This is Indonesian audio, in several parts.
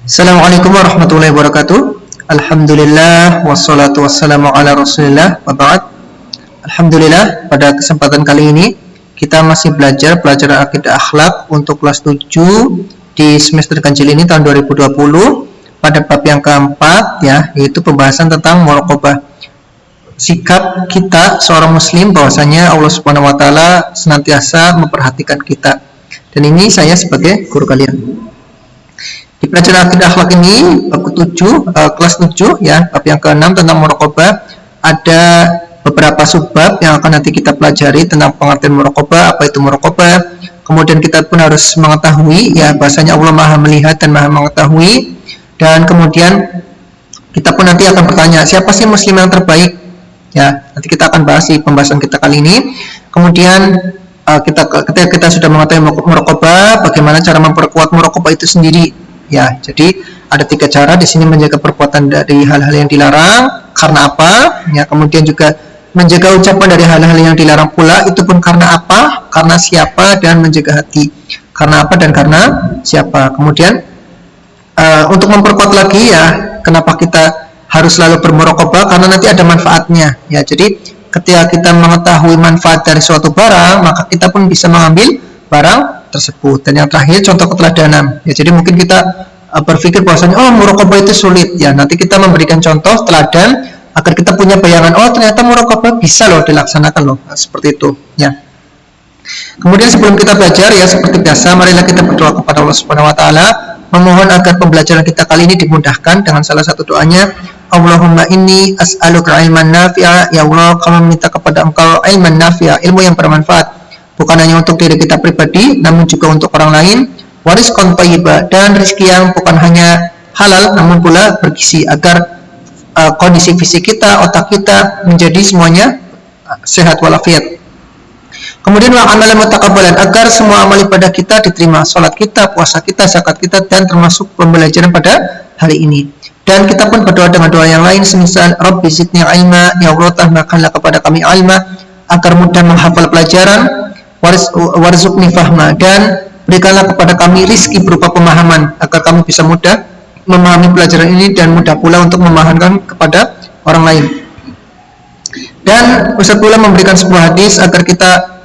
Assalamualaikum warahmatullahi wabarakatuh. Alhamdulillah wassalatu wassalamu ala rasulillah wa ba'd. Alhamdulillah, pada kesempatan kali ini kita masih belajar pelajaran akidah akhlak untuk kelas 7 di semester ganjil ini tahun 2020 pada bab yang keempat, ya, yaitu pembahasan tentang muraqabah. Sikap kita seorang muslim bahwasanya Allah Subhanahu wa taala senantiasa memperhatikan kita. Dan ini saya sebagai guru kalian. Di pelajaran akidah akhlak ini bab ke-7, kelas 7, ya, bab yang ke-6 tentang muraqabah, ada beberapa subbab yang akan nanti kita pelajari tentang pengertian muraqabah, apa itu muraqabah. Kemudian kita pun harus mengetahui, ya, bahasanya Allah Maha melihat dan Maha mengetahui. Dan kemudian kita pun nanti akan bertanya, siapa sih muslim yang terbaik? Ya, nanti kita akan bahas di pembahasan kita kali ini. Kemudian ketika kita sudah mengetahui muraqabah, bagaimana cara memperkuat muraqabah itu sendiri. Ya, jadi ada 3 cara di sini menjaga perbuatan dari hal-hal yang dilarang. Karena apa? Ya, kemudian juga menjaga ucapan dari hal-hal yang dilarang pula. Itu pun karena apa? Karena siapa, dan menjaga hati. Karena apa dan karena siapa. Kemudian untuk memperkuat lagi, ya, kenapa kita harus selalu bermuraqabah? Karena nanti ada manfaatnya. Ya, jadi ketika kita mengetahui manfaat dari suatu barang, maka kita pun bisa mengambil barang tersebut. Dan yang terakhir, contoh keteladanan. Ya, jadi mungkin kita berpikir bahwasanya muraqabah itu sulit. Ya, nanti kita memberikan contoh teladan agar kita punya bayangan, ternyata muraqabah bisa loh dilaksanakan loh. Nah, seperti itu, ya. Kemudian sebelum kita belajar, ya, seperti biasa, marilah kita berdoa kepada Allah Subhanahu wa taala, memohon agar pembelajaran kita kali ini dimudahkan dengan salah satu doanya, Allahumma inni as'aluka ilman nafi'a. Ya Allah, kami minta kepada Engkau ilman nafi'a, ilmu yang bermanfaat, bukan hanya untuk diri kita pribadi, namun juga untuk orang lain. Warizqan thayyiba, dan rezeki yang bukan hanya halal, namun pula bergizi, agar kondisi fisik kita, otak kita menjadi semuanya sehat walafiat. Kemudian wa amalan mutaqabbalan, agar semua amal ibadah kita diterima, salat kita, puasa kita, zakat kita, dan termasuk pembelajaran pada hari ini. Dan kita pun berdoa dengan doa yang lain, semisal Rabbi zidni ilma, ya Allah tambahkanlah kepada kami ilma, agar mudah menghafal pelajaran, warzuqni fahma, dan berikanlah kepada kami rizki berupa pemahaman, agar kami bisa mudah memahami pelajaran ini dan mudah pula untuk memahamkan kepada orang lain. Dan Ustaz pula memberikan sebuah hadis agar kita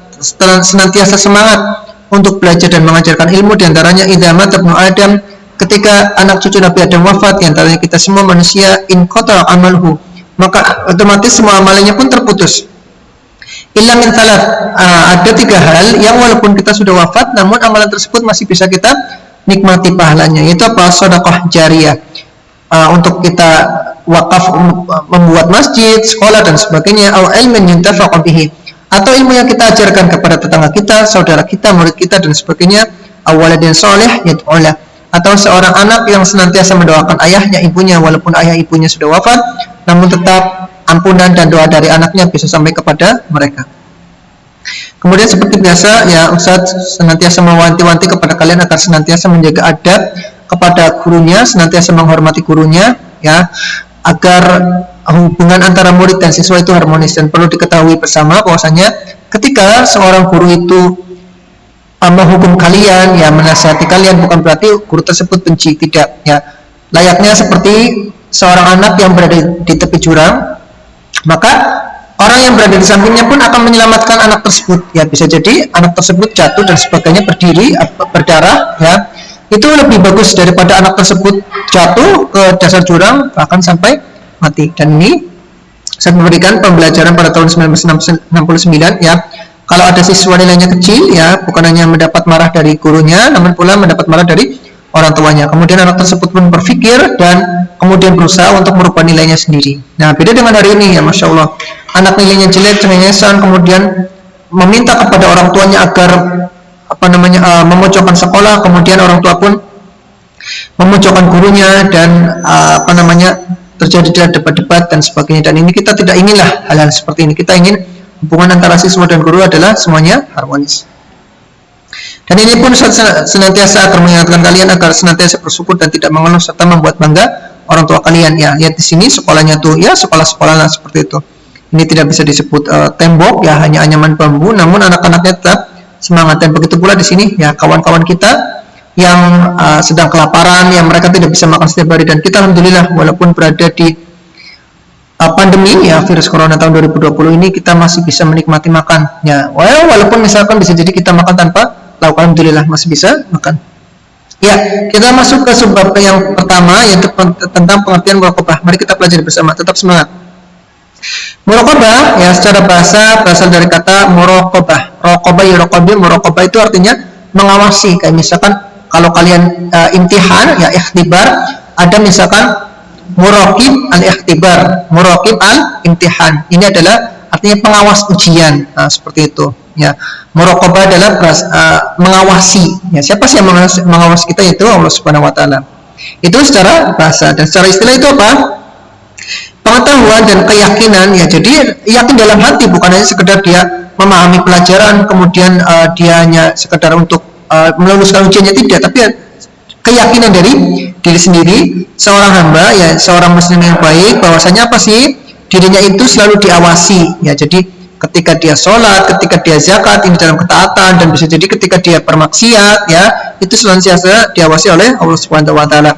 senantiasa semangat untuk belajar dan mengajarkan ilmu. Di antaranya, idza mata ibnu Adam, ketika anak cucu Nabi Adam wafat, di antaranya kita semua manusia, in qata amalhu, maka otomatis semua amalannya pun terputus. Illa min thalath, ada 3 hal yang walaupun kita sudah wafat, namun amalan tersebut masih bisa kita nikmati pahalanya. Itu apa? Sedekah jariyah, untuk kita wakaf membuat masjid, sekolah, dan sebagainya. Au ilmin yuntafa'u bihi, atau ilmu yang kita ajarkan kepada tetangga kita, saudara kita, murid kita, dan sebagainya. Awaladin soleh yad'ulah, atau seorang anak yang senantiasa mendoakan ayahnya, ibunya, walaupun ayah ibunya sudah wafat, namun tetap ampunan dan doa dari anaknya bisa sampai kepada mereka. Kemudian seperti biasa, ya, Ustaz senantiasa mewanti-wanti kepada kalian agar senantiasa menjaga adab kepada gurunya, senantiasa menghormati gurunya, ya, agar hubungan antara murid dan siswa itu harmonis. Dan perlu diketahui bersama bahwasanya ketika seorang guru itu menghukum kalian, ya, menasihati kalian, bukan berarti guru tersebut benci, tidak, ya. Layaknya seperti seorang anak yang berada di tepi jurang, maka orang yang berada di sampingnya pun akan menyelamatkan anak tersebut. Ya, bisa jadi anak tersebut jatuh dan sebagainya, berdiri, berdarah, ya. Itu lebih bagus daripada anak tersebut jatuh ke dasar jurang bahkan sampai mati. Dan ini saya memberikan pembelajaran pada tahun 1969, ya. Kalau ada siswa nilainya kecil, ya, bukan hanya mendapat marah dari gurunya, namun pula mendapat marah dari orang tuanya. Kemudian anak tersebut pun berpikir dan kemudian berusaha untuk merubah nilainya sendiri. Nah, beda dengan hari ini, ya, Masya Allah. Anak nilainya jelek, cengengesan, kemudian meminta kepada orang tuanya agar memojokkan sekolah, kemudian orang tua pun memojokkan gurunya, dan terjadi debat-debat dan sebagainya. Dan ini kita tidak inginlah hal-hal seperti ini. Kita ingin hubungan antara siswa dan guru adalah semuanya harmonis. Dan ini pun senantiasa akan mengingatkan kalian agar senantiasa bersyukur dan tidak mengeluh serta membuat bangga orang tua kalian. Ya, lihat di sini sekolahnya tuh, ya, sekolah-sekolah lah seperti itu. Ini tidak bisa disebut tembok, ya, hanya anyaman bambu, namun anak-anaknya tetap semangat. Dan begitu pula di sini ya kawan-kawan kita yang sedang kelaparan, yang mereka tidak bisa makan setiap hari, dan kita alhamdulillah walaupun berada di pandemi ya virus corona tahun 2020 ini kita masih bisa menikmati makan ya, walaupun misalkan bisa jadi kita makan tanpa lauk, alhamdulillah masih bisa makan. Ya, kita masuk ke subbab yang pertama, yaitu tentang pengertian muraqabah. Mari kita pelajari bersama, tetap semangat. Muraqabah ya secara bahasa berasal dari kata muraqabah. Raqabah ya muraqabah itu artinya mengawasi. Kayak misalkan kalau kalian imtihan ya ikhtibar, ada misalkan muraqib al-ikhtibar, muraqib al-imtihan. Ini adalah artinya pengawas ujian. Nah, seperti itu. Ya, muraqabah adalah mengawasi. Ya, siapa sih yang mengawasi kita? Itu Allah Subhanahu wa taala. Itu secara bahasa, dan secara istilah itu apa? Pengetahuan dan keyakinan ya. Jadi yakin dalam hati, bukan hanya sekedar dia memahami pelajaran kemudian dia hanya sekedar untuk meluluskan ujiannya, tidak, tapi keyakinan dari diri sendiri seorang hamba ya, seorang muslim yang baik, bahwasanya apa sih? Dirinya itu selalu diawasi ya. Jadi ketika dia sholat, ketika dia zakat, ini dalam ketaatan, dan bisa jadi ketika dia bermaksiat ya, itu senantiasa diawasi oleh Allah Subhanahu wa taala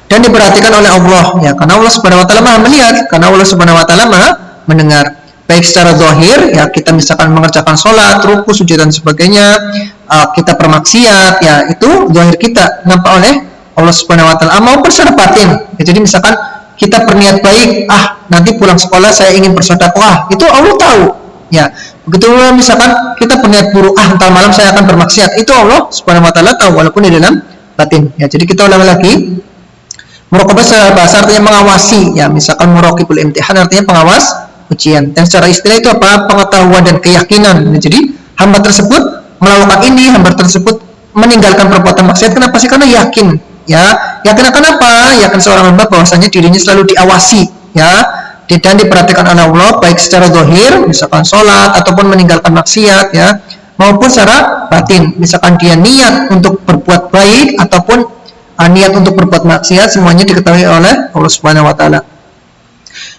dan diperhatikan oleh Allah ya, karena Allah Subhanahu wa taala Maha melihat, karena Allah Subhanahu wa taala Maha mendengar. Baik secara zahir ya, kita misalkan mengerjakan sholat, ruku, sujud dan sebagainya, kita bermaksiat ya, itu zahir kita nampak oleh Allah Subhanahu wa taala, maupun secara batin ya. Jadi misalkan kita berniat baik, nanti pulang sekolah saya ingin bersedekah, itu Allah tahu ya. Begitu misalkan kita berniat buruk, entar malam saya akan bermaksiat, itu Allah Subhanahu wa taala tahu walaupun di dalam batin ya. Jadi kita ulang lagi, muraqabah secara bahasa artinya mengawasi ya, misalkan muraqibul imtihan artinya pengawas ujian, dan secara istilah itu apa? Pengetahuan dan keyakinan ya. Jadi hamba tersebut melakukan ini, hamba tersebut meninggalkan perbuatan maksiat, kenapa sih? Karena yakin ya, yakin akan apa? Yakin seorang hamba bahwasanya dirinya selalu diawasi ya, dan diperhatikan oleh Allah, baik secara zahir misalkan sholat ataupun meninggalkan maksiat ya, maupun secara batin misalkan dia niat untuk berbuat baik ataupun niat untuk berbuat maksiat, semuanya diketahui oleh Allah Subhanahu wa taala.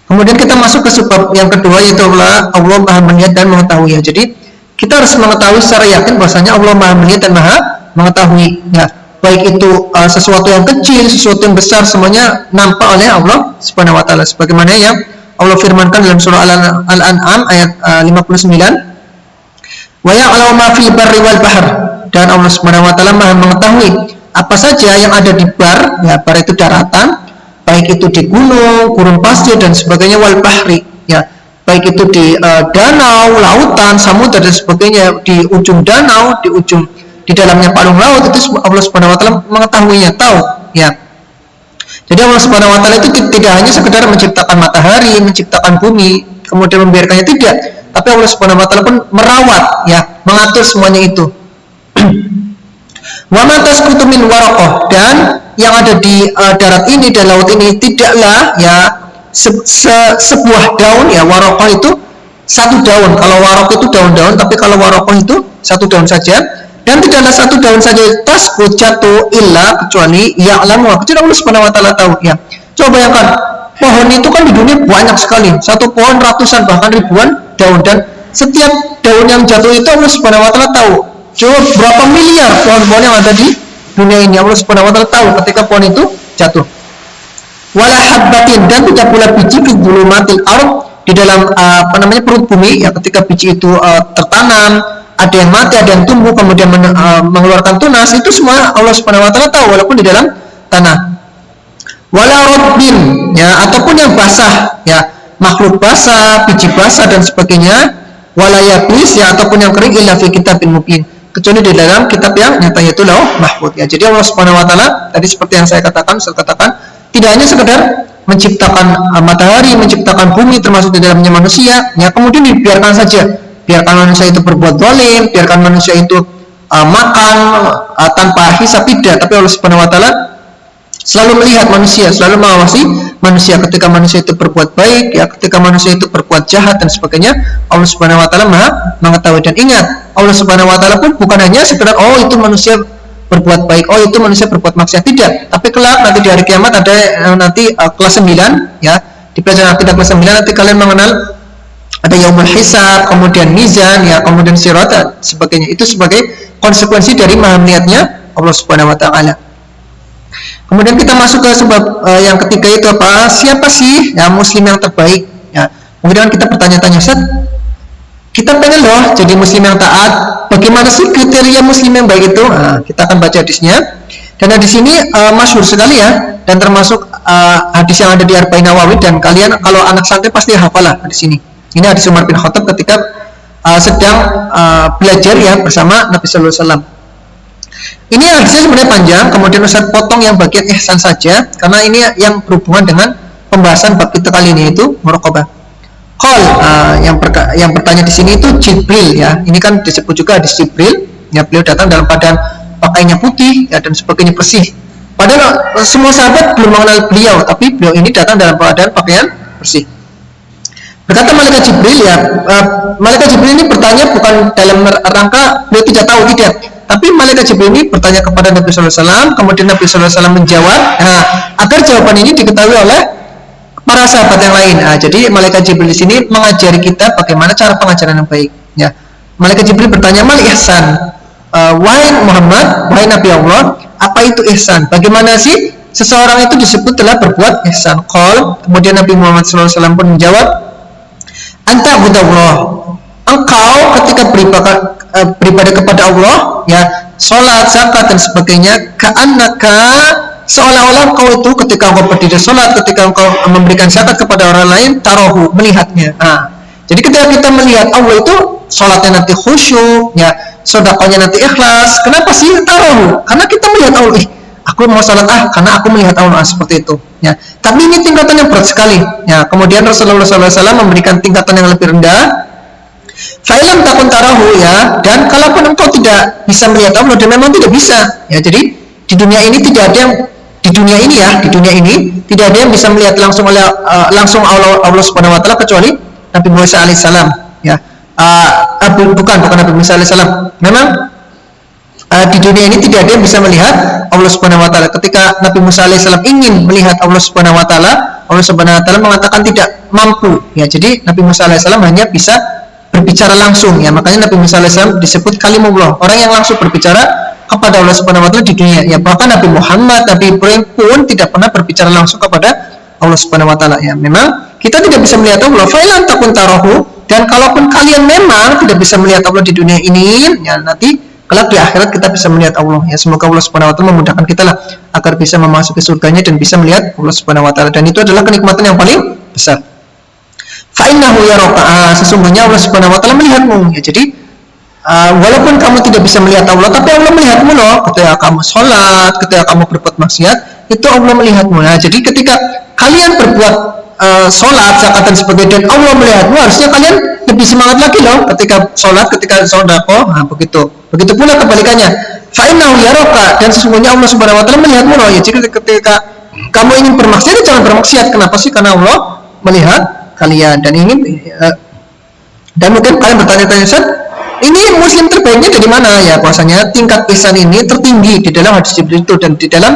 Kemudian kita masuk ke sebab yang kedua, yaitu Allah Maha melihat dan mengetahui ya. Jadi kita harus mengetahui secara yakin bahwasanya Allah Maha melihat dan Maha mengetahui ya, baik itu sesuatu yang kecil, sesuatu yang besar, semuanya nampak oleh Allah Subhanahu wa taala, sebagaimana yang Allah firmankan dalam surah Al-An'am ayat 59, wa ya'lamu ma fil barri wal bahr, dan Allah Subhanahu wa taala Maha mengetahui apa saja yang ada di bar ya, bar itu daratan, baik itu di gunung, gurun pasir dan sebagainya, wal bahri ya, baik itu di danau, lautan, samudra dan sebagainya, di ujung danau, di dalamnya palung laut, itu Allah Subhanahu wa taala mengetahuinya, tahu ya. Jadi Allah Subhanahu wa taala itu tidak hanya sekedar menciptakan matahari, menciptakan bumi kemudian membiarkannya, tidak, tapi Allah Subhanahu wa taala pun merawat ya, mengatur semuanya itu. Wa ma tasqutu min waraqah, dan yang ada di darat ini dan laut ini tidaklah ya sebuah daun ya, waraqah itu satu daun, kalau waraq itu daun-daun, tapi kalau waraqah itu satu daun saja, dan tidaklah satu daun saja tasbut jatuh illa kecuali ya'lamu, kecuali Allah Subhanahu wa taala tahu ya. Coba bayangkan, pohon itu kan di dunia banyak sekali, satu pohon ratusan bahkan ribuan daun, dan setiap daun yang jatuh itu Allah Subhanahu wa taala tahu. Coba berapa miliar pohon-pohon yang ada di dunia ini, Allah Subhanahu wa taala tahu ketika pohon itu jatuh. Wala habbatin, dan tidak pula biji fi dzulumatil ardh, di dalam perut bumi ya, ketika biji itu tertanam, ada yang mati, ada yang tumbuh kemudian mengeluarkan tunas, itu semua Allah Subhanahu wa taala tahu walaupun di dalam tanah. Wala rabbin ya, ataupun yang basah ya, makhluk basah, biji basah dan sebagainya, wala yabis ya, ataupun yang kering, illa fi kitabin mubin, kecuali di dalam kitab yang nyata, yaitu Lauh Mahfuz ya. Jadi Allah Subhanahu wa taala tadi seperti yang saya katakan, tidak hanya sekedar menciptakan matahari, menciptakan bumi termasuk di dalamnya manusia ya, kemudian dibiarkan saja, biarkan manusia itu berbuat zalim, biarkan manusia itu makan tanpa hisab, tidak, tapi Allah Subhanahu wa taala selalu melihat manusia, selalu mengawasi manusia, ketika manusia itu berbuat baik ya, ketika manusia itu berbuat jahat dan sebagainya, Allah Subhanahu wa taala Maha mengetahui. Dan ingat, Allah Subhanahu wa taala pun bukan hanya sekedar itu manusia berbuat baik, itu manusia berbuat maksiat, tidak, tapi kelak nanti di hari kiamat ada nanti kelas 9 ya, di pelajaran akidah kelas 9 nanti kalian mengenal ada yaumul hisab, kemudian mizan, ya, kemudian sirat dan sebagainya. Itu sebagai konsekuensi dari maha melihatnya Allah Subhanahu wa taala. Kemudian kita masuk ke sebab yang ketiga, itu apa? Siapa sih ya muslim yang terbaik? Ya, kemudian kita bertanya-tanya, Ustaz, kita pengen loh jadi muslim yang taat. Bagaimana sih kriteria muslim yang baik itu? Nah, kita akan baca hadisnya. Dan hadis ini masyhur sekali ya, dan termasuk hadis yang ada di Arba'in Nawawi, dan kalian kalau anak santri pasti hafal lah hadis ini. Ini hadis Umar bin Khattab ketika sedang belajar ya bersama Nabi Sallallahu Alaihi Wasallam. Ini hadisnya sebenarnya panjang, kemudian Ustaz potong yang bagian ihsan saja, karena ini yang berhubungan dengan pembahasan bab kita kali ini, itu muraqabah. Qal, yang bertanya di sini itu Jibril ya. Ini kan disebut juga hadis Jibril. Ya, beliau datang dalam keadaan pakaiannya putih ya, dan sebagainya bersih. Padahal semua sahabat belum mengenal beliau, tapi beliau ini datang dalam keadaan pakaian bersih. Berkata malaikat Jibril ya, malaikat Jibril ini bertanya bukan dalam rangka beliau tidak tahu, tidak. Tapi malaikat Jibril ini bertanya kepada Nabi Sallallahu Alaihi Wasallam, kemudian Nabi Sallallahu Alaihi Wasallam menjawab. Nah, agar jawaban ini diketahui oleh para sahabat yang lain. Nah, jadi malaikat Jibril di sini mengajari kita bagaimana cara pengajaran yang baik. Ya, malaikat Jibril bertanya, mal ihsan, wahai Muhammad, wahai Nabi Allah, apa itu ihsan? Bagaimana sih seseorang itu disebut telah berbuat ihsan? Qal, kemudian Nabi Muhammad Sallallahu Alaihi Wasallam pun menjawab, anta budallah, engkau ketika beribadah kepada Allah, ya, sholat, zakat dan sebagainya, ka'annaka, seolah-olah engkau itu ketika engkau berdiri sholat, ketika engkau memberikan zakat kepada orang lain, tarahu, melihatnya. Nah, jadi ketika kita melihat Allah itu, sholatnya nanti khusyuk, ya, sedekahnya nanti ikhlas. Kenapa sih tarahu? Karena kita melihat Allah. Aku mau sholat karena aku melihat Allah, seperti itu. Ya, tapi ini tingkatan yang berat sekali. Ya, kemudian Rasulullah SAW memberikan tingkatan yang lebih rendah. Fa'ilam takun tarahu, ya, dan kalaupun engkau tidak bisa melihat Allah, dan memang tidak bisa. Ya, jadi di dunia ini tidak ada yang di dunia ini tidak ada yang bisa melihat langsung Allah Subhanahu wa taala kecuali Nabi Musa alaihissalam, ya. Bukan Nabi Musa alaihissalam. Memang di dunia ini tidak ada yang bisa melihat Allah Subhanahu wa taala. Ketika Nabi Musa alaihissalam ingin melihat Allah Subhanahu wa taala, Allah Subhanahu wa taala mengatakan tidak mampu. Ya, jadi Nabi Musa alaihissalam hanya bisa berbicara langsung, ya. Makanya Nabi Musa alaihissalam disebut kalimullah, orang yang langsung berbicara kepada Allah Subhanahu wa taala di dunia. Ya, bahkan Nabi Muhammad, Nabi Ibrahim pun tidak pernah berbicara langsung kepada Allah Subhanahu wa taala. Ya, memang kita tidak bisa melihat Allah. Fa'ilam takun tarahu, dan kalaupun kalian memang tidak bisa melihat Allah di dunia ini, ya, nanti kelak di akhirat kita bisa melihat Allah. Ya, semoga Allah Subhanahu wa taala memudahkan kita lah agar bisa memasuki surganya dan bisa melihat Allah Subhanahu wa taala, dan itu adalah kenikmatan yang paling besar. Fa'innahu yaraka, sesungguhnya Allah Subhanahu wa taala melihatmu. Ya, jadi walaupun kamu tidak bisa melihat Allah, tapi Allah melihatmu loh. Ketika kamu sholat, ketika kamu berbuat maksiat, itu Allah melihatmu. Nah, jadi ketika kalian berbuat sholat, zakat dan sebagainya, dan Allah melihatmu, harusnya kalian lebih semangat lagi loh ketika sholat, ketika sedekah. Nah, begitu pula kebalikannya. Fa'innahu yaraka, dan sesungguhnya Allah Subhanahu wa taala melihatmu loh. Ya, jadi ketika kamu ingin bermaksiat, jangan bermaksiat. Kenapa sih? Karena Allah melihat kalian. Dan ingin dan mungkin kalian bertanya-tanya, Ustaz, ini muslim terbaiknya dari mana? Ya, bahwasanya tingkat ihsan ini tertinggi di dalam hadis Jibril itu dan di dalam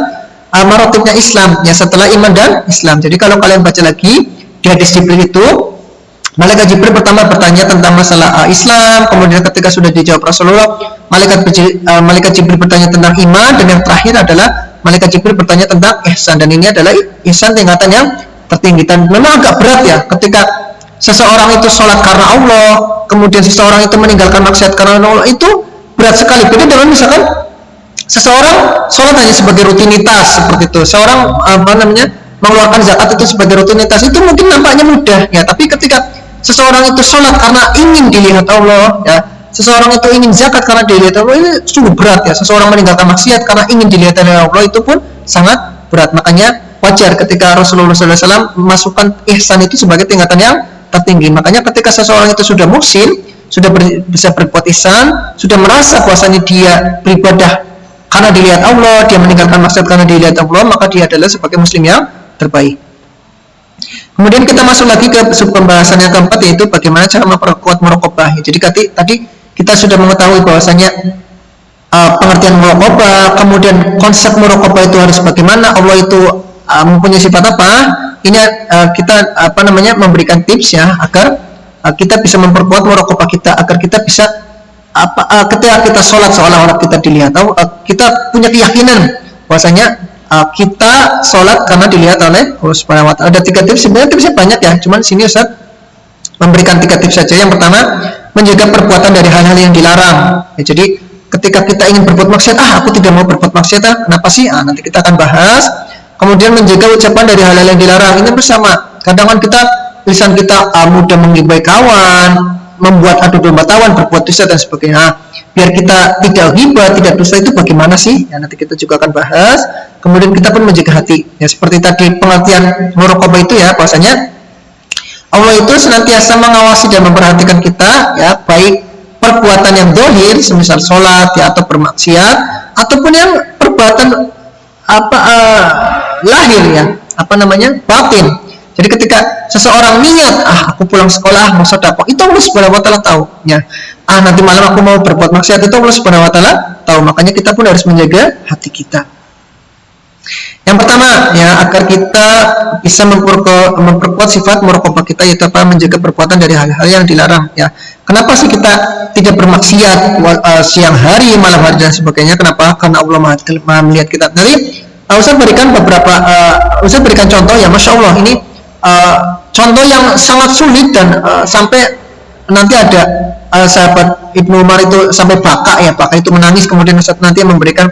maratibnya Islam, ya, setelah iman dan Islam. Jadi kalau kalian baca lagi di hadis Jibril itu, malaikat Jibril pertama bertanya tentang masalah Islam, kemudian ketika sudah dijawab Rasulullah, malaikat Jibril bertanya tentang iman, dan yang terakhir adalah malaikat Jibril bertanya tentang ihsan, dan ini adalah ihsan tingkatan yang tertinggi. Dan memang agak berat ya ketika seseorang itu sholat karena Allah, kemudian seseorang itu meninggalkan maksiat karena Allah, itu berat sekali. Beda dengan misalkan seseorang sholat hanya sebagai rutinitas seperti itu, seorang mengeluarkan zakat itu sebagai rutinitas, itu mungkin nampaknya mudah ya. Tapi ketika seseorang itu sholat karena ingin dilihat Allah, ya, seseorang itu ingin zakat karena dilihat Allah, ini sungguh berat ya. Seseorang meninggalkan maksiat karena ingin dilihat oleh Allah, itu pun sangat berat. Makanya wajar ketika Rasulullah SAW memasukkan ihsan itu sebagai tingkatan yang tertinggi. Makanya ketika seseorang itu sudah muhsin, sudah bisa berbuat ihsan, sudah merasa bahwasanya dia beribadah karena dilihat Allah, dia meninggalkan maksiat karena dilihat Allah, maka dia adalah sebagai muslim yang terbaik. Kemudian kita masuk lagi ke pembahasan yang keempat, yaitu bagaimana cara memperkuat muraqabah. Jadi tadi kita sudah mengetahui bahwasanya pengertian muraqabah, kemudian konsep muraqabah itu harus bagaimana, Allah itu mempunyai sifat apa. Ini kita memberikan tips ya agar kita bisa memperkuat muraqabah kita agar kita bisa ketika kita sholat seolah-olah kita dilihat, kita punya keyakinan bahwasanya kita sholat karena dilihat oleh Allah Subhanahu wa taala. Ada 3 tips, sebenarnya tipsnya banyak ya, cuman sini Ustaz memberikan 3 tips saja. Yang pertama, menjaga perbuatan dari hal-hal yang dilarang. Ya, jadi ketika kita ingin berbuat maksiat, aku tidak mau berbuat maksiat, kenapa sih? Nanti kita akan bahas. Kemudian menjaga ucapan dari hal-hal yang dilarang. Ini bersama. Kadang kan lisan kita mudah menggibai kawan, membuat adu domba tawan, berbuat dosa dan sebagainya. Biar kita tidak ghibah, tidak dosa itu bagaimana sih? Ya, nanti kita juga akan bahas. Kemudian kita pun menjaga hati. Ya, seperti tadi pengertian muraqabah itu ya, bahwasanya Allah itu senantiasa mengawasi dan memperhatikan kita, ya, baik perbuatan yang zahir, semisal sholat ya, atau bermaksiat, ataupun yang perbuatan lahir ya, batin. Jadi ketika seseorang niat, aku pulang sekolah mau sedekah, itu Allah Subhanahu wa taala tahu. Ya. Nanti malam aku mau berbuat maksiat, itu Allah Subhanahu wa taala tahu. Makanya kita pun harus menjaga hati kita. Yang pertama ya, agar kita bisa memperkuat sifat muraqabah kita, yaitu menjaga perbuatan dari hal-hal yang dilarang ya. Kenapa sih kita tidak bermaksiat siang hari, malam hari dan sebagainya? Kenapa? Karena Allah Maha melihat kita. Nanti Ustaz berikan contoh ya, Masya Allah ini contoh yang sangat sulit dan sampai nanti ada sahabat Ibnu Umar itu sampai baka itu menangis. Kemudian Ustaz nanti memberikan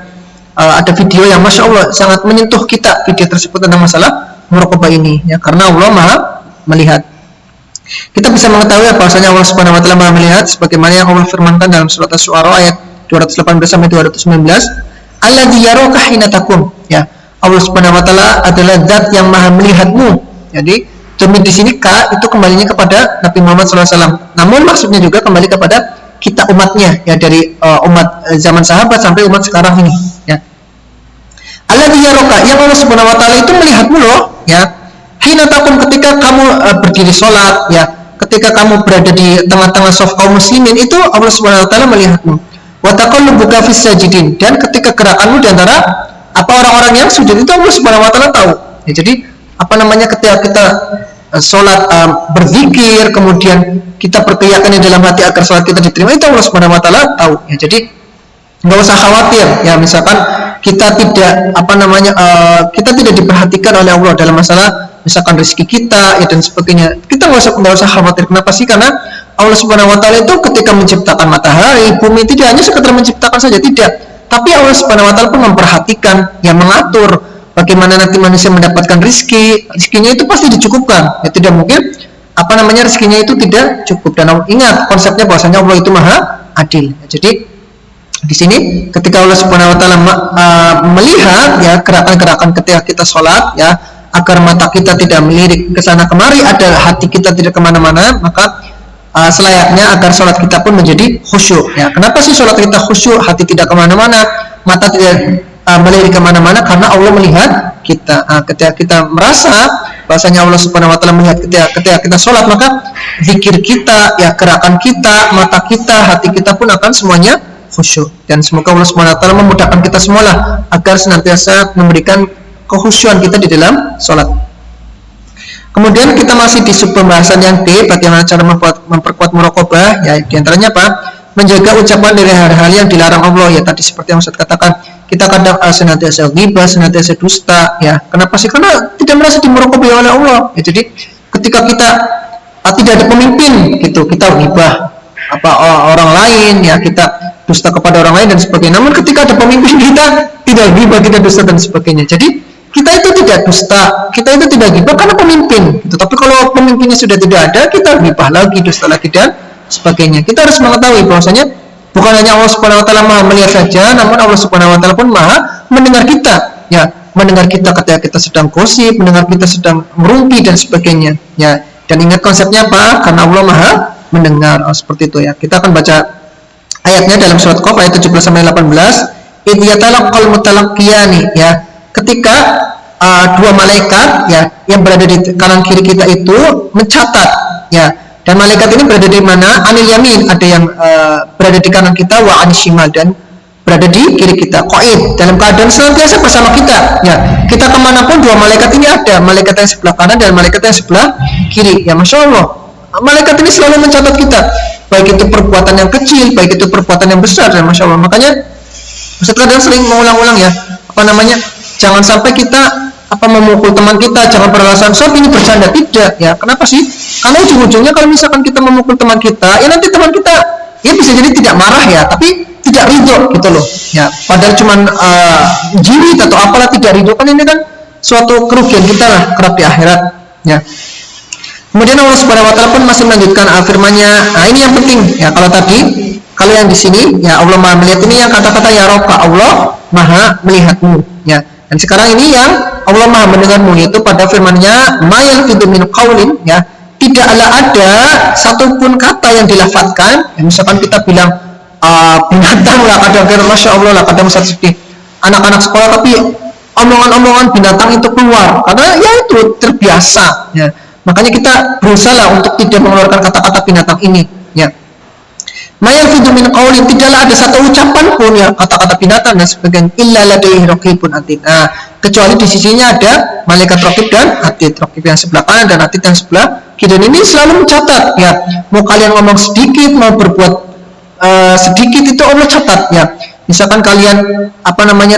ada video yang Masya Allah sangat menyentuh kita, video tersebut tentang masalah muraqabah ini ya, karena Allah Maha melihat. Kita bisa mengetahui bahwasanya Allah Subhanahu wa taala Maha melihat sebagaimana yang Allah firmankan dalam surat Asy-Syu'ara ayat 218 sampai 219, alladzi yaraka hina taqum ya. Allah Subhanahu wa taala adalah zat yang Maha melihatmu. Jadi demi di sini itu kembalinya kepada Nabi Muhammad SAW. Namun maksudnya juga kembali kepada kita umatnya ya, dari umat zaman sahabat sampai umat sekarang ini ya. Alladzi yaraka, yang Allah Subhanahu wa taala itu melihatmu loh ya. Hina taqum, ketika kamu berdiri sholat ya, ketika kamu berada di tengah-tengah shaf kaum muslimin, itu Allah Subhanahu wa taala melihatmu. Wa taqallubuka fis sajidin, dan ketika gerakanmu di antara orang-orang yang sujud, itu Allah Subhanahu wa taala tahu. Ya, jadi ketika kita sholat berzikir, kemudian kita berkeyakinan dalam hati agar sholat kita diterima, itu Allah Subhanahu wa taala tahu. Ya, jadi nggak usah khawatir ya, misalkan kita tidak kita tidak diperhatikan oleh Allah dalam masalah misalkan rezeki kita ya dan sebagainya. Kita nggak usah khawatir. Kenapa sih? Karena Allah Subhanahu wa taala itu ketika menciptakan matahari, bumi, tidak hanya sekedar menciptakan saja, tidak, tapi Allah Subhanahu wa taala pun memperhatikan, yang mengatur bagaimana nanti manusia mendapatkan rezekinya itu pasti dicukupkan. Ya, tidak mungkin rezekinya itu tidak cukup. Dan ingat konsepnya bahwasanya Allah itu Maha adil. Ya, jadi di sini ketika Allah Subhanahu wa taala melihat ya gerakan-gerakan ketika kita sholat ya, agar mata kita tidak melirik ke sana kemari, ada hati kita tidak kemana-mana, maka selayaknya agar sholat kita pun menjadi khusyuk ya. Kenapa sih sholat kita khusyuk, hati tidak kemana-mana, mata tidak melirik kemana-mana? Karena Allah melihat kita. Ketika kita merasa bahwasanya Allah Subhanahu wa taala melihat ketika kita sholat, maka zikir kita ya, gerakan kita, mata kita, hati kita pun akan semuanya khusyuk. Dan semoga Allah Subhanahu wa taala memudahkan kita semualah agar senantiasa memberikan kekhusyuan kita di dalam sholat. Kemudian kita masih di pembahasan yang D, bagaimana cara memperkuat muraqabah ya, diantaranya menjaga ucapan dari hal-hal yang dilarang Allah ya, tadi seperti yang Ustaz katakan, kita kadang senantiasa ghibah, senantiasa dusta ya. Kenapa sih? Karena tidak merasa dimuraqabai oleh Allah ya. Jadi ketika kita tidak ada pemimpin gitu, kita ghibah orang lain ya, kita dusta kepada orang lain dan sebagainya. Namun ketika ada pemimpin, kita tidak ghibah, kita dusta dan sebagainya. Jadi kita itu tidak dusta, kita itu tidak ghibah karena pemimpin gitu. Tapi kalau pemimpinnya sudah tidak ada, kita ghibah lagi, dusta lagi dan sebagainya. Kita harus mengetahui bahwasanya bukan hanya Allah Subhanahu wa taala Maha melihat saja, namun Allah Subhanahu wa taala pun Maha mendengar kita ya, mendengar kita ketika kita sedang gosip, mendengar kita sedang merumpi dan sebagainya ya. Dan ingat konsepnya apa? Karena Allah Maha mendengar. Seperti itu ya. Kita akan baca ayatnya dalam surat Qaf ayat 17 sampai 18. Idh yatalaqal mutalaqiyani ya. Ketika dua malaikat ya yang berada di kanan kiri kita itu mencatat ya. Dan malaikat ini berada di mana? Anil yamin, ada yang berada di kanan kita, wa an shimal, dan berada di kiri kita. Qaid, dalam keadaan senantiasa bersama kita ya. Kita kemanapun dua malaikat ini ada, malaikat yang sebelah kanan dan malaikat yang sebelah kiri ya. Masya Allah, malaikat ini selalu mencatat kita, baik itu perbuatan yang kecil, baik itu perbuatan yang besar. Dan Masya Allah, makanya Ustaz kadang sering mengulang-ulang ya, jangan sampai kita memukul teman kita, jangan beralasan sob ini bercanda, tidak ya. Kenapa sih? Karena ujung-ujungnya kalau misalkan kita memukul teman kita, ya nanti teman kita ya bisa jadi tidak marah ya, tapi tidak ridho gitu loh ya. Padahal cuman jirit atau apalah, tidak ridho, kan ini kan suatu kerugian kita lah kelak di akhirat ya. Kemudian Allah Subhanahu wa taala pun masih melanjutkan firman-Nya. Nah, ini yang penting ya. Kalau yang di sini ya Allah Maha melihat, ini yang kata-kata ya Rabb, Allah Maha melihatmu ya. Dan sekarang ini yang Allah Maha mendengarmu, yaitu pada firman-Nya ma yalfidu min qaulin ya, tidaklah ada satupun kata yang dilafadzkan ya. Misalkan kita bilang binatang lah, kadang-kadang Masya Allah lah, kadang sedih anak-anak sekolah, tapi omongan-omongan binatang itu keluar karena ya itu terbiasa ya. Makanya kita berusaha untuk tidak mengeluarkan kata-kata binatang ini ya. Ma yalfidu min qaulin, tidaklah ada satu ucapan pun ya, kata-kata binatang dan sebagainya, illa ladaihi raqibun atid. Kecuali di sisinya ada malaikat raqib dan atid. Raqib yang sebelah kanan dan atid yang sebelah kiri. Dan ini selalu mencatat ya. Mau kalian ngomong sedikit, mau berbuat sedikit, itu Allah catat ya. Misalkan kalian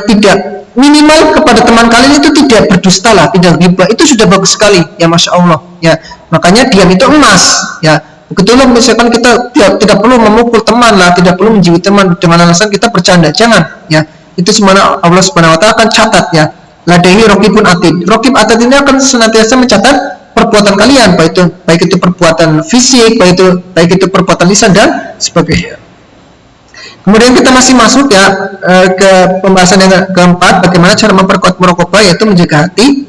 tidak, minimal kepada teman kalian itu tidak berdusta lah, tidak ghibah, itu sudah bagus sekali ya, Masya Allah ya. Makanya diam itu emas ya. Begitulah misalkan kita tidak perlu memukul teman lah, tidak perlu menjiwai teman dengan alasan kita bercanda, jangan ya. Itu semuanya Allah Subhanahu wa taala akan catat ya. Ladaihi raqibun atid. Raqib atid ini akan senantiasa mencatat perbuatan kalian, baik itu perbuatan fisik, baik itu perbuatan lisan dan sebagainya. Kemudian kita masih masuk ya ke pembahasan yang keempat, bagaimana cara memperkuat muraqabah, yaitu menjaga hati.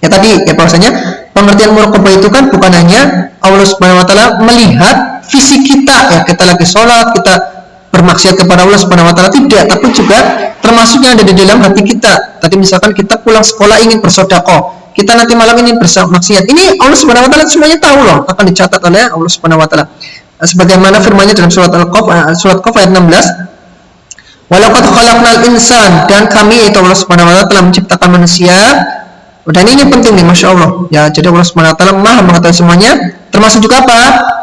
Ya tadi ya, bahwasanya pengertian muraqabah itu kan bukan hanya Allah Subhanahu wa taala melihat fisik kita ya, kita lagi sholat, kita bermaksiat kepada Allah Subhanahu wa taala, tidak, tapi juga termasuk yang ada di dalam hati kita. Tadi misalkan kita pulang sekolah ingin bersedekah, kita nanti malam ingin bermaksiat, ini Allah Subhanahu wa taala semuanya tahu loh, akan dicatat oleh Allah Subhanahu wa taala. Sebagaimana firman-Nya dalam surat Al-Qaf ayat 16, walaqad khalaqnal insan, dan kami yaitu Allah Subhanahu wa taala telah menciptakan manusia. Dan ini penting nih, Masya Allah ya. Jadi Allah Subhanahu wa taala Maha mengetahui semuanya, termasuk juga apa?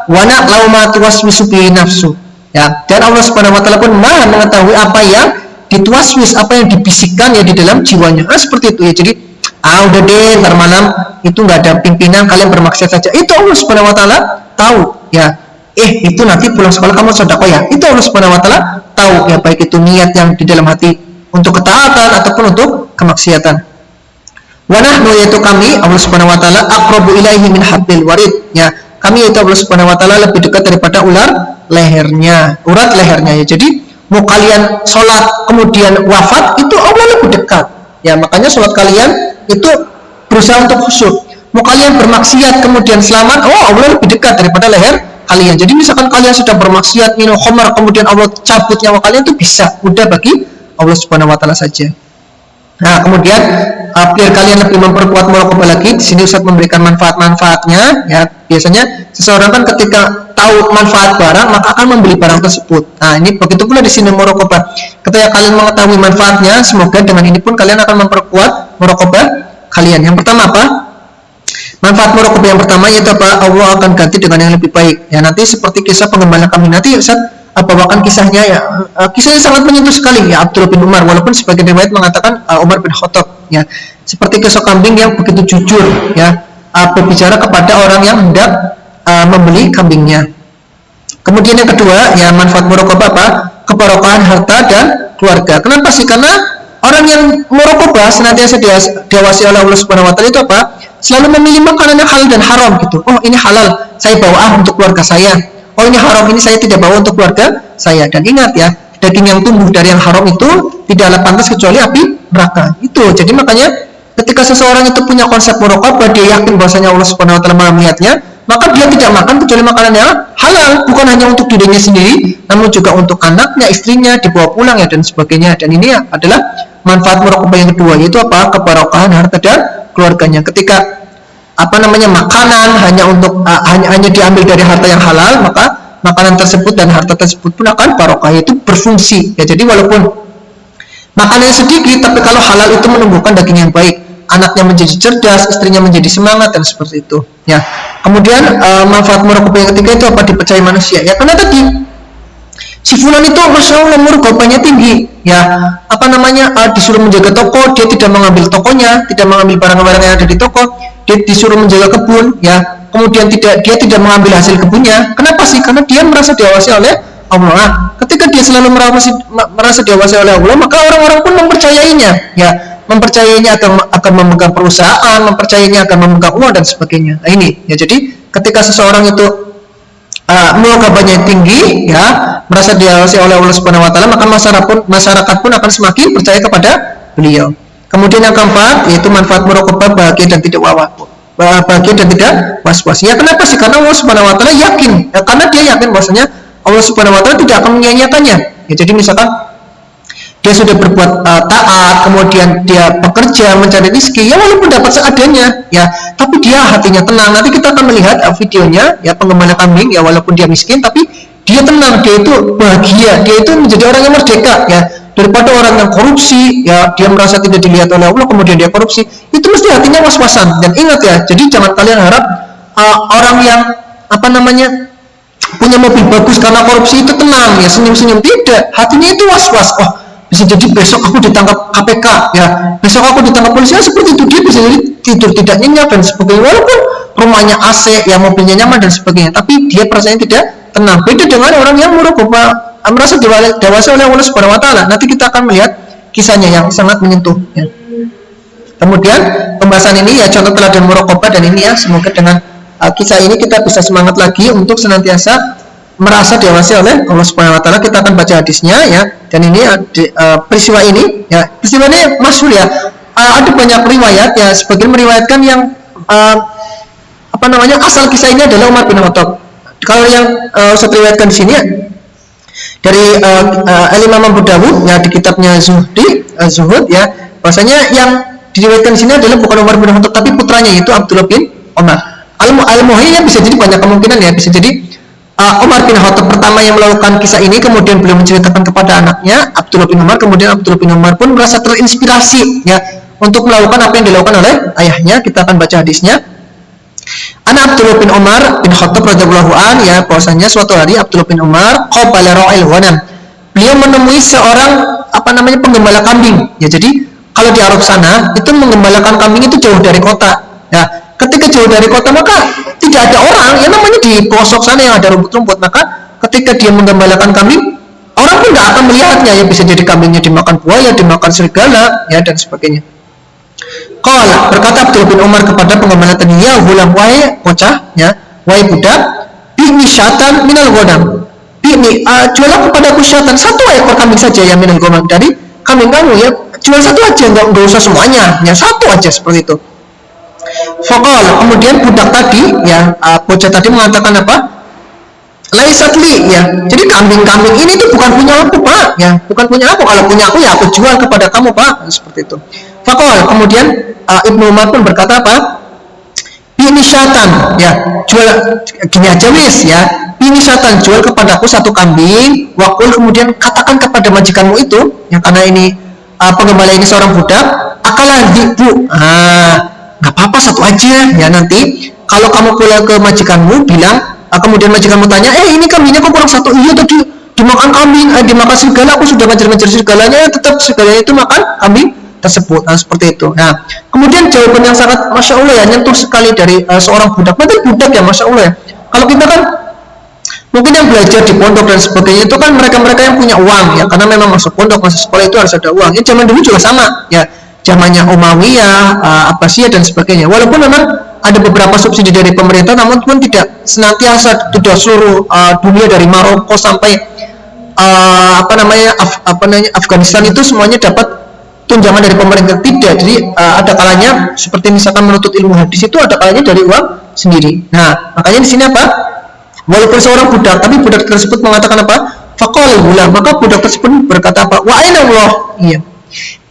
Wa na'lamu ma tuwaswisu bihi nafsu ya. Dan Allah Subhanahu wa taala pun Maha mengetahui apa yang dituwaswis, apa yang dibisikkan ya di dalam jiwanya. Seperti itu ya. Jadi udah deh, ntar malam itu nggak ada pimpinan, kalian bermaksiat saja, itu Allah Subhanahu wa taala tahu ya. Itu nanti pulang sekolah kamu sedekah ya, itu Allah Subhanahu wa taala tahu ya, baik itu niat yang di dalam hati untuk ketaatan ataupun untuk kemaksiatan. Wa nahnu, yaitu kami Allah Subhanahu wa taala, aqrabu ilaihi min hablil warid ya. Kami yaitu Allah Subhanahu wa taala lebih dekat daripada urat lehernya ya. Jadi mau kalian sholat kemudian wafat, itu Allah lebih dekat ya. Makanya sholat kalian itu berusaha untuk khusyuk. Mau kalian bermaksiat kemudian selamat, Allah lebih dekat daripada leher kalian. Jadi misalkan kalian sudah bermaksiat, minum khamar, kemudian Allah cabut nyawa kalian, itu bisa mudah bagi Allah Subhanahu wa taala saja. Nah, kemudian biar kalian lebih memperkuat muraqabah lagi, di sini Ustaz memberikan manfaat-manfaatnya ya. Biasanya seseorang kan ketika tahu manfaat barang, maka akan membeli barang tersebut. Nah, ini begitu pula di sini muraqabah. Ketika kalian mengetahui manfaatnya, semoga dengan ini pun kalian akan memperkuat muraqabah kalian. Yang pertama apa? Manfaat muraqabah yang pertama yaitu apa? Allah akan ganti dengan yang lebih baik. Ya, nanti seperti kisah penggembala kami nanti Ustaz bawakan kisahnya ya. Kisahnya sangat menyentuh sekali ya, Abdullah bin Umar, walaupun sebagian riwayat mengatakan Umar bin Khattab ya. Seperti kisah kambing yang begitu jujur ya, berbicara kepada orang yang hendak membeli kambingnya. Kemudian yang kedua ya, manfaat muraqabah apa? Keberkahan harta dan keluarga. Kenapa sih? Karena orang yang muraqabah senantiasa diawasi oleh Allah Subhanahu wa taala itu apa? Selalu memilih makanan yang halal dan haram gitu. Ini halal, saya bawa untuk keluarga saya. Ini haram, ini saya tidak bawa untuk keluarga saya. Dan ingat ya, daging yang tumbuh dari yang haram itu tidaklah pantas kecuali api neraka. Itu. Jadi makanya ketika seseorang itu punya konsep muraqabah, dia yakin bahwasanya Allah Subhanahu wa taala Maha melihatnya, maka dia tidak makan kecuali makanan yang halal, bukan hanya untuk dirinya sendiri, namun juga untuk anaknya, istrinya, dibawa pulang ya dan sebagainya. Dan ini adalah manfaat muraqabah yang kedua, yaitu apa? Keberkahan harta dan keluarganya. Ketika makanan hanya diambil dari harta yang halal, maka makanan tersebut dan harta tersebut pun akan barokah, yaitu berfungsi ya. Jadi walaupun makanannya sedikit, tapi kalau halal itu menumbuhkan daging yang baik. anaknya menjadi cerdas, istrinya menjadi semangat dan seperti itu. Ya. Kemudian manfaat muraqabah yang ketiga itu apa? Dipercaya manusia. Ya karena tadi si fulan itu masya Allah muraqabahnya tinggi. Ya apa namanya disuruh menjaga toko, dia tidak mengambil tokonya, tidak mengambil barang-barang yang ada di toko, dia disuruh menjaga kebun. Ya kemudian dia tidak mengambil hasil kebunnya. Kenapa sih? Karena dia merasa diawasi oleh Allah. Nah, ketika dia selalu merasa diawasi oleh Allah, maka orang-orang pun mempercayainya. Ya mempercayainya akan memegang perusahaan, mempercayainya akan memegang uang dan sebagainya. Nah ini ya, jadi ketika seseorang itu muraqabahnya tinggi, ya merasa diawasi oleh Allah Subhanahu Wa Taala, maka masyarakat pun akan semakin percaya kepada beliau. Kemudian yang keempat yaitu manfaat muraqabah bahagia dan tidak bahagia dan tidak was-was. Ya kenapa sih? Karena Allah Subhanahu Wa Taala yakin, ya, karena dia yakin bahwasanya Allah Subhanahu Wa Taala tidak akan menyia-nyiakannya. Ya jadi misalkan dia sudah berbuat taat, kemudian dia bekerja mencari rezeki, ya walaupun dapat seadanya, ya, tapi dia hatinya tenang. Nanti kita akan melihat videonya, ya penggembala kambing, ya walaupun dia miskin, tapi dia tenang, dia itu bahagia, dia itu menjadi orang yang merdeka, ya, daripada orang yang korupsi, ya dia merasa tidak dilihat oleh Allah, kemudian dia korupsi, itu mesti hatinya was-wasan. Dan ingat ya, jadi jangan kalian harap orang yang apa namanya punya mobil bagus karena korupsi itu tenang, ya senyum-senyum, tidak, hatinya itu was-was. Oh bisa jadi besok aku ditangkap KPK, ya besok aku ditangkap polisi, ya, seperti itu. Dia bisa jadi tidur tidak nyenyak dan sebagainya, walaupun rumahnya AC, ya mobilnya nyaman dan sebagainya, tapi dia perasaannya tidak tenang. Beda dengan orang yang muraqabah, merasa dewasa oleh Allah Subhanahu Wa Taala. Nanti kita akan melihat kisahnya yang sangat menyentuh, ya. Kemudian pembahasan ini ya contoh teladan muraqabah, dan ini ya semoga dengan kisah ini kita bisa semangat lagi untuk senantiasa merasa diawasi oleh Allah Subhanahu Wa Taala. Kita akan baca hadisnya, ya. Dan ini peristiwa ini, ya peristiwa ini masyhur, ya. Ada banyak riwayat, ya sebagian meriwayatkan yang apa namanya asal kisah ini adalah Umar bin Khattab. Kalau yang saya riwayatkan di sini ya, dari Imam Abu Dawud, ya di kitabnya Zuhud, ya bahwasanya yang diriwayatkan di sini adalah bukan Umar bin Khattab tapi putranya, yaitu Abdullah bin Umar. Al-Muhayya bisa jadi banyak kemungkinan, ya, bisa jadi Umar bin Khattab pertama yang melakukan kisah ini, kemudian beliau menceritakan kepada anaknya Abdullah bin Umar, kemudian Abdullah bin Umar pun merasa terinspirasi, ya, untuk melakukan apa yang dilakukan oleh ayahnya. Kita akan baca hadisnya. Anak Abdullah bin Umar bin Khattab radhiyallahu an, ya bahwasanya suatu hari Abdullah bin Umar qabala ra'il ghanam, beliau menemui seorang apa namanya penggembala kambing, ya. Jadi kalau di Arab sana itu menggembalakan kambing itu jauh dari kota, ya. Ketika jauh dari kota maka tidak ada orang, yang namanya di pelosok sana yang ada rumput-rumput, maka ketika dia menggembalakan kambing, orang pun tidak akan melihatnya, ya bisa jadi kambingnya dimakan buaya, dimakan serigala, ya dan sebagainya. Qala, berkata Abdullah bin Umar kepada penggembala tadi, ya gulam, wahai bocah, ya wahai budak, bi'ni syatan minal ghanam, bi'ni jual kepada aku syatan, satu ekor kambing saja, ya minal ghanam, dari kambing kamu, ya jual satu aja, enggak usah semuanya, ya satu aja, seperti itu. Faqal, kemudian budak tadi, ya bocah tadi mengatakan apa? Laisat li, ya. Jadi kambing-kambing ini tuh bukan punya aku, Pak, ya. Bukan punya aku. Kalau punya aku ya aku jual kepada kamu, Pak. Seperti itu. Faqal, kemudian Ibnu Umar pun berkata apa? Ini syatan, ya. Jual gini aja wis, ya. Ini syatan, jual kepadaku satu kambing. Wakul, kemudian katakan kepada majikanmu itu, yang karena ini penggembala ini seorang budak, akalan ibu. Nggak apa-apa satu aja, ya. Nanti kalau kamu pulang ke majikanmu bilang, kemudian majikanmu tanya, ini kambingnya kok kurang satu? Iya tadi dimakan kambing, dimakan serigala, aku sudah ngejar-ngejar serigalanya, tetap serigalanya itu makan kambing tersebut. Nah seperti itu. Nah kemudian jawaban yang sangat masya Allah, ya, nyentuh sekali dari seorang budak. Berarti budak, ya, masya Allah, ya. Kalau kita kan mungkin yang belajar di pondok dan sebagainya itu kan mereka-mereka yang punya uang, ya, karena memang masuk pondok, masuk sekolah itu harus ada uang. Ya zaman dulu juga sama, ya. Zamannya Umayyah, Abbasiyah dan sebagainya. Walaupun memang ada beberapa subsidi dari pemerintah, namun pun tidak senantiasa, tidak seluruh dunia dari Maroko sampai Afghanistan itu semuanya dapat tunjangan dari pemerintah, tidak. Jadi ada kalanya seperti misalkan menuntut ilmu hadis itu ada kalanya dari uang sendiri. Nah makanya di sini apa? Walaupun seorang budak, tapi budak tersebut mengatakan apa? Faqala gulam, maka budak tersebut berkata apa? Wa aina Allah?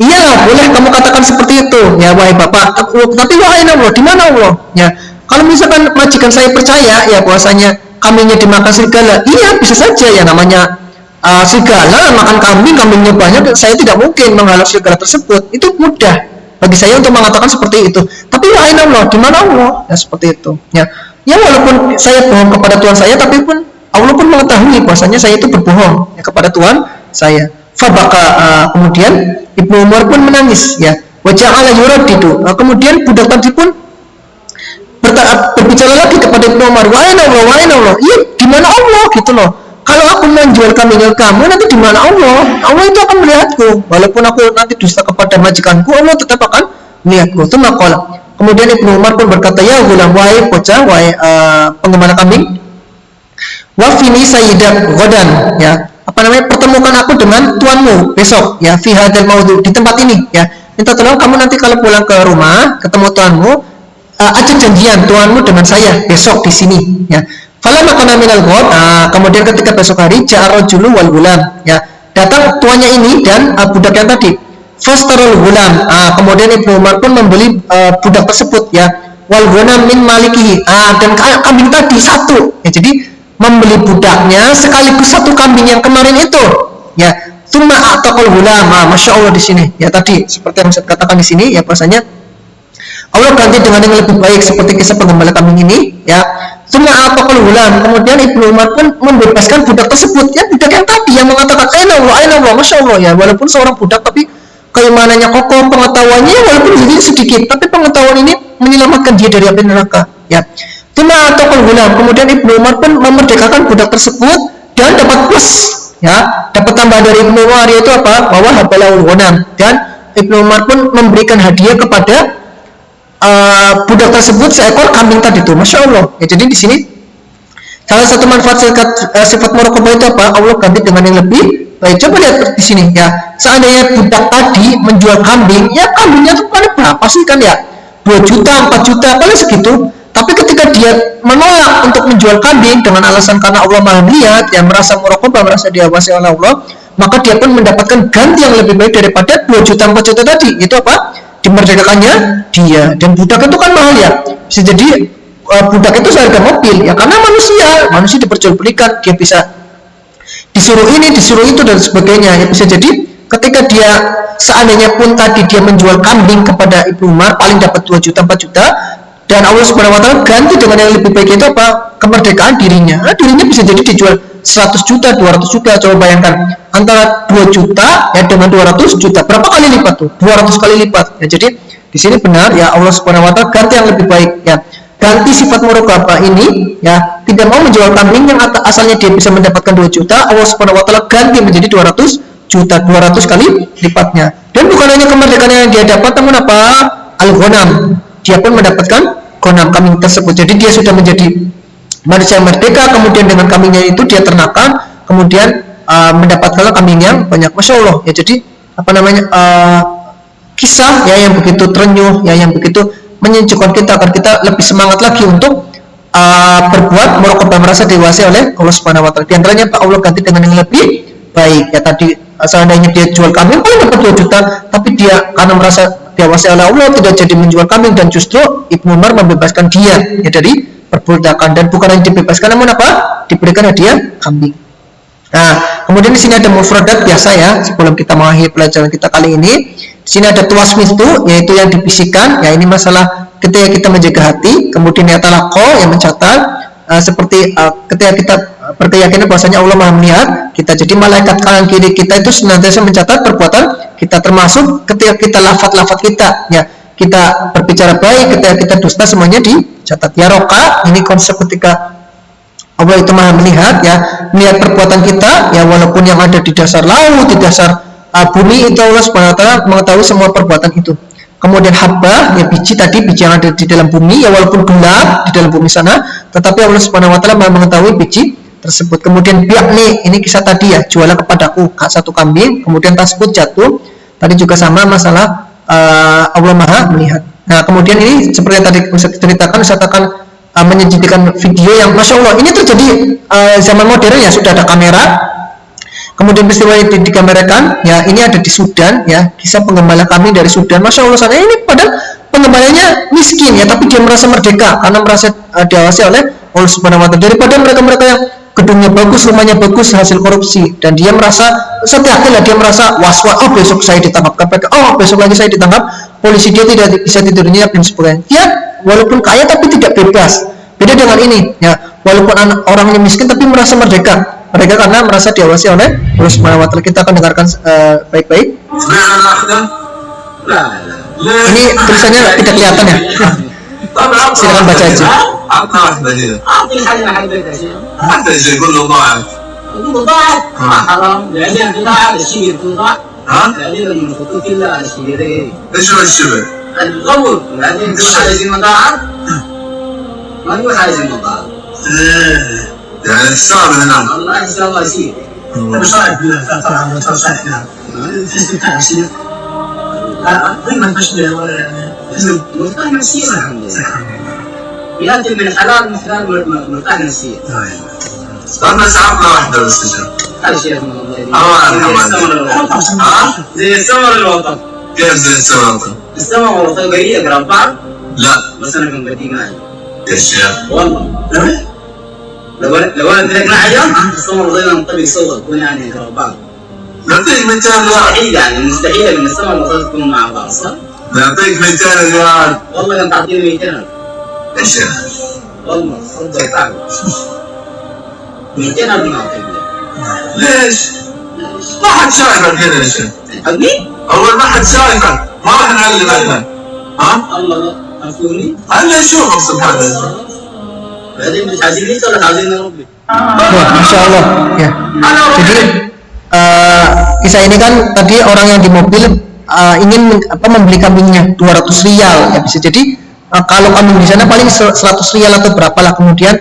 Iya, boleh kamu katakan seperti itu, ya wahai bapak. Tapi wahai Allah, di mana Allah? Ya, kalau misalkan majikan saya percaya, ya bahwasanya kambingnya dimakan serigala, iya bisa saja, ya namanya serigala makan kambing, kambingnya banyak, saya tidak mungkin menghalau serigala tersebut. Itu mudah. bagi saya untuk mengatakan seperti itu. Tapi wa aina Allah, di mana Allah? Ya seperti itu. Ya walaupun saya bohong kepada Tuhan saya, tapi pun Allah pun mengetahui bahwasanya saya itu berbohong ya kepada Tuhan saya. Fabaka, kemudian Ibnu Umar pun menangis ya. Wa ja'ala yuraddidu, kemudian budak tadi pun berbicara lagi kepada Ibnu Umar, wa aina Allah, iya di mana Allah gitu loh. Kalau aku menjual kambing ke kamu, nanti di mana Allah? Allah itu akan melihatku. Walaupun aku nanti dusta kepada majikanku, Allah tetap akan melihatku. Itu maqala. Kemudian Ibnu Umar pun berkata, ya gulam, wahai bocah, wahai penggembala kambing, wa fini sayyidak ghadan, ya. Apa namanya? Pertemukan aku dengan tuanmu besok, ya, fi hadzal maudhu, di tempat ini, ya. Minta tolong kamu nanti kalau pulang ke rumah, ketemu tuanmu, ada janjian tuanmu dengan saya besok di sini, ya. Fala makana minal ghad, kemudian ketika besok hari ja'a rajulu wal gulam, ya. Datang tuannya ini dan budak yang tadi. Fastarul gulam, kemudian Ibnu Umar pun membeli budak tersebut, ya. Wal ghanam min malikihi, dan kambing tadi satu, ya. Jadi membeli budaknya sekaligus satu kambing yang kemarin itu, ya. Tsumma ataqal gulam, masya Allah di sini, ya tadi seperti yang saya katakan di sini, ya bahasanya Allah ganti dengan yang lebih baik seperti kisah penggembala kambing ini, ya. Tsumma ataqal gulam, kemudian Ibnu Umar pun membebaskan budak tersebut, ya budak yang tadi yang mengatakan aina Allah, masya Allah, ya walaupun seorang budak tapi keimanannya kokoh, pengetahuannya walaupun sedikit, tapi pengetahuan ini menyelamatkan dia dari api neraka, ya. Tsumma ataqal gulam, kemudian Ibnu Umar pun memerdekakan budak tersebut dan dapat plus, ya, dapat tambah dari Ibnu Umar yaitu apa? Bahwa habalahul ghanam, dan Ibnu Umar pun memberikan hadiah kepada budak tersebut seekor kambing tadi itu, masya Allah. Ya, jadi di sini salah satu manfaat sifat muraqabah itu apa? Allah ganti dengan yang lebih baik. Coba lihat di sini, ya. Seandainya budak tadi menjual kambing, ya kambingnya itu paling berapa sih kan ya? 2 juta, 4 juta, paling segitu. Tapi ketika dia menolak untuk menjual kambing dengan alasan karena Allah Maha melihat, yang merasa muraqabah, merasa diawasi oleh Allah, maka dia pun mendapatkan ganti yang lebih baik daripada 2 juta, 4 juta tadi. Itu apa? Dimerdekakannya dia. Dan budak itu kan mahal, ya. Bisa jadi budak itu seharga mobil, ya, karena manusia diperjualbelikan, dia bisa disuruh ini, disuruh itu dan sebagainya. Ya, bisa jadi ketika dia seandainya pun tadi dia menjual kambing kepada Ibnu Umar paling dapat 2 juta, 4 juta, dan Allah Subhanahu wa taala ganti dengan yang lebih baik itu apa? Kemerdekaan dirinya. Dirinya bisa jadi dijual 100 juta, 200 juta. Coba bayangkan antara 2 juta ya dengan 200 juta. Berapa kali lipat tuh? 200 kali lipat. Ya, jadi di sini benar ya, Allah Subhanahu wa taala ganti yang lebih baik, ya. Ganti sifat muraqabah ini, ya, tidak mau menjual kambing yang asalnya dia bisa mendapatkan 2 juta, Allah Subhanahu wa taala ganti menjadi 200 juta, 200 kali lipatnya. Dan bukan hanya kemerdekaan yang dia dapat, namun apa? Al-ghanam. Dia pun mendapatkan ghanam, kambing tersebut. Jadi dia sudah menjadi manusia merdeka, kemudian dengan kambingnya itu dia ternakan, kemudian mendapatkan kambing yang banyak, masya Allah. Ya, jadi apa namanya, kisah ya yang begitu terenyuh, ya yang begitu menyejukkan kita agar kita lebih semangat lagi untuk berbuat muraqabah, merasa dewasa oleh Allah Subhanahu wa taala. Di antaranya Allah ganti dengan yang lebih baik, ya tadi seandainya dia jual kambing paling dapat 2 juta, tapi dia karena merasa dewasa oleh Allah tidak jadi menjual kambing, dan justru Ibnu Umar membebaskan dia ya dari perbudakan, dan bukan hanya dibebaskan namun apa? Diberikan hadiah kambing. Nah, kemudian di sini ada mufradat biasa, ya. Sebelum kita mengakhiri pelajaran kita kali ini, di sini ada tuwasmitu, yaitu yang dibisikkan, ya ini masalah ketika kita menjaga hati. Kemudian ya talaqo, yang mencatat, seperti ketika kita berkeyakinan bahwasanya Allah Maha melihat kita. Jadi malaikat kanan kiri kita itu senantiasa mencatat perbuatan kita, termasuk ketika kita lafaz-lafaz kita, ya. Kita berbicara baik, ketika kita dusta, semuanya dicatat. Ya roka, ini konsep ketika Allah itu Maha melihat, ya, melihat perbuatan kita, ya walaupun yang ada di dasar laut, di dasar bumi, itu Allah Subhanahu wa taala mengetahui semua perbuatan itu. Kemudian habba, ya biji tadi, biji yang ada di dalam bumi, ya walaupun gelap di dalam bumi sana, tetapi Allah Subhanahu wa taala Maha mengetahui biji tersebut. Kemudian bi'ni, ini kisah tadi, ya, jualah kepadaku satu kambing, kemudian tersebut jatuh. Tadi juga sama masalah Allah Maha melihat. Nah, kemudian ini seperti yang tadi saya ceritakan, saya akan menyajikan video yang masya Allah ini terjadi zaman modern, ya, sudah ada kamera. Kemudian peristiwa itu dikamerakan, ya, ini ada di Sudan, ya, kisah penggembala kambing dari Sudan, masya Allah sana ini padahal penggembalanya miskin, ya, tapi dia merasa merdeka karena merasa diawasi oleh Allah Subhanahu wa taala, daripada mereka-mereka yang gedungnya bagus, rumahnya bagus, hasil korupsi, dan dia merasa setiap kali dia merasa was-was, oh besok saya ditangkap KPK, oh besok lagi saya ditangkap polisi, dia tidak bisa tidur nyenyak dan sebagainya. Dia walaupun kaya tapi tidak bebas. Beda dengan ini, ya, walaupun orangnya miskin tapi merasa merdeka. Mereka karena merasa diawasi oleh Allah Subhanahu wa taala. Kita akan dengarkan baik-baik. Ini tulisannya tidak kelihatan ya. Silakan baca aja. يعني الصعب هنا والله ان شاء الله يصير. مش رايك بالله قيمة تشبه مرتاح نفسيا الحمد لله. يأتي من الحلال من خلال مرتاح نفسيا. انا ساعتنا واحدة بس كده هذا شيء زي السمر الوطن. كيف زي السمر؟ السمر والوطن قريبة قراب بعض؟ لا بس انا كنت بدي معي. يا شيخ والله لو انا اديتك معي السمر والوطن نطبق صوت تكون يعني قراب بعض. نعطيك 200 ريال. مستحيل يعني مستحيل ان السمر والوطن تكون مع بعض صح؟ نعطيك 200 ريال. والله كنت تعطيني 200. يا شيخ والله صدق تعب 200 أرضي ما أعطيك. ليش؟ ما حد شايفك هنا يا شيخ. حقني؟ اول ما حد شايفك ما راح نعلم عنك. ها؟ الله لا عفوني. هلا نشوفك سبحان الله. بعدين مش عايزين ولا عايزين يا ربي. Ya, Masya Allah. Ya. Jadi kisah ini kan tadi orang yang di mobil ingin membeli kambingnya 200 rial, ya bisa jadi kalau kambing di sana paling 100 rial atau berapa lah. Kemudian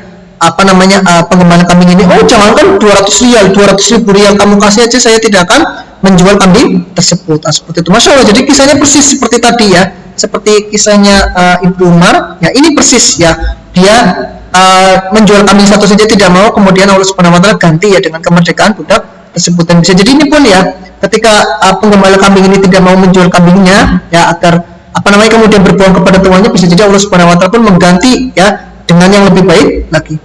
penggembala kambing ini, oh jangankan 200 rial, 200.000 rial kamu kasih aja, saya tidak akan menjual kambing tersebut. Seperti itu. Masya Allah. Jadi kisahnya persis seperti tadi ya, seperti kisahnya Ibnu Umar. Ya ini persis ya, dia menjual kambing satu saja tidak mau, kemudian Allah Subhanahu wa taala ganti ya dengan kemerdekaan budak tersebut. Dan bisa jadi ini pun ya, ketika penggembala kambing ini tidak mau menjual kambingnya ya agar kemudian berbohong kepada tuannya, bisa jadi Allah Subhanahu wa taala pun mengganti ya dengan yang lebih baik lagi.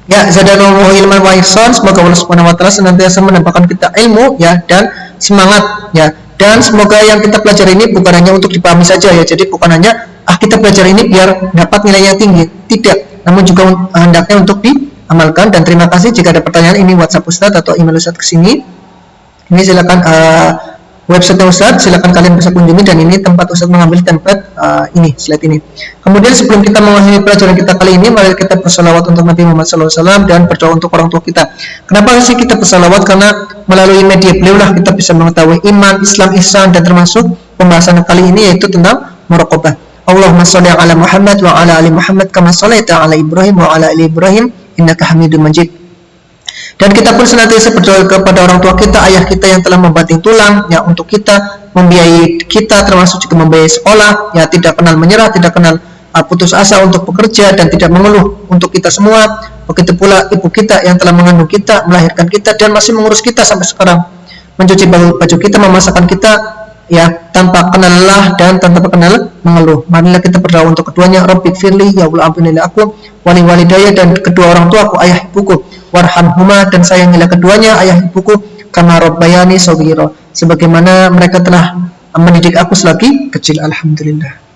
Ya, zadanallahu ilman wa ihsan. Semoga Allah Subhanahu wa taala senantiasa menambahkan kita ilmu ya dan semangat ya. Dan semoga yang kita pelajari ini bukan hanya untuk dipahami saja ya. Jadi bukan hanya kita belajar ini biar dapat nilainya tinggi, tidak, namun juga hendaknya untuk diamalkan. Dan terima kasih jika ada pertanyaan. Ini WhatsApp Ustadz atau email Ustadz ke sini. Ini silakan website Ustadz, silakan kalian bisa kunjungi, dan ini tempat Ustadz mengambil template ini, slide ini. Kemudian sebelum kita mengakhiri pelajaran kita kali ini, mari kita bersalawat untuk Nabi Muhammad SAW dan berdoa untuk orang tua kita. Kenapa sih kita bersalawat? Karena melalui media beliau lah kita bisa mengetahui iman, Islam, ihsan, dan termasuk pembahasan kali ini yaitu tentang muraqabah. Allahumma shalli ala Muhammad wa ala ali Muhammad kama shallaita ala Ibrahim wa ala ali Ibrahim innaka Hamidum Majid. Dan kita pun senantiasa berdoa kepada orang tua kita, ayah kita yang telah membanting tulang ya untuk kita, membiayai kita, termasuk juga membiayai sekolah ya, tidak kenal menyerah, tidak kenal putus asa untuk bekerja, dan tidak mengeluh untuk kita semua. Begitu pula ibu kita yang telah mengandung kita, melahirkan kita, dan masih mengurus kita sampai sekarang, mencuci baju kita, memasakkan kita ya tanpa kenal lelah dan tanpa kenal mengeluh. Marilah kita berdoa untuk keduanya. Rabbi firli, ya Allah ampunilah aku, wali walidaya, dan kedua orang tuaku, ayah ibuku, warhamhuma, dan sayangilah keduanya, ayah ibuku, kama rabbayani shaghira, sebagaimana mereka telah mendidik aku selagi kecil. Alhamdulillah.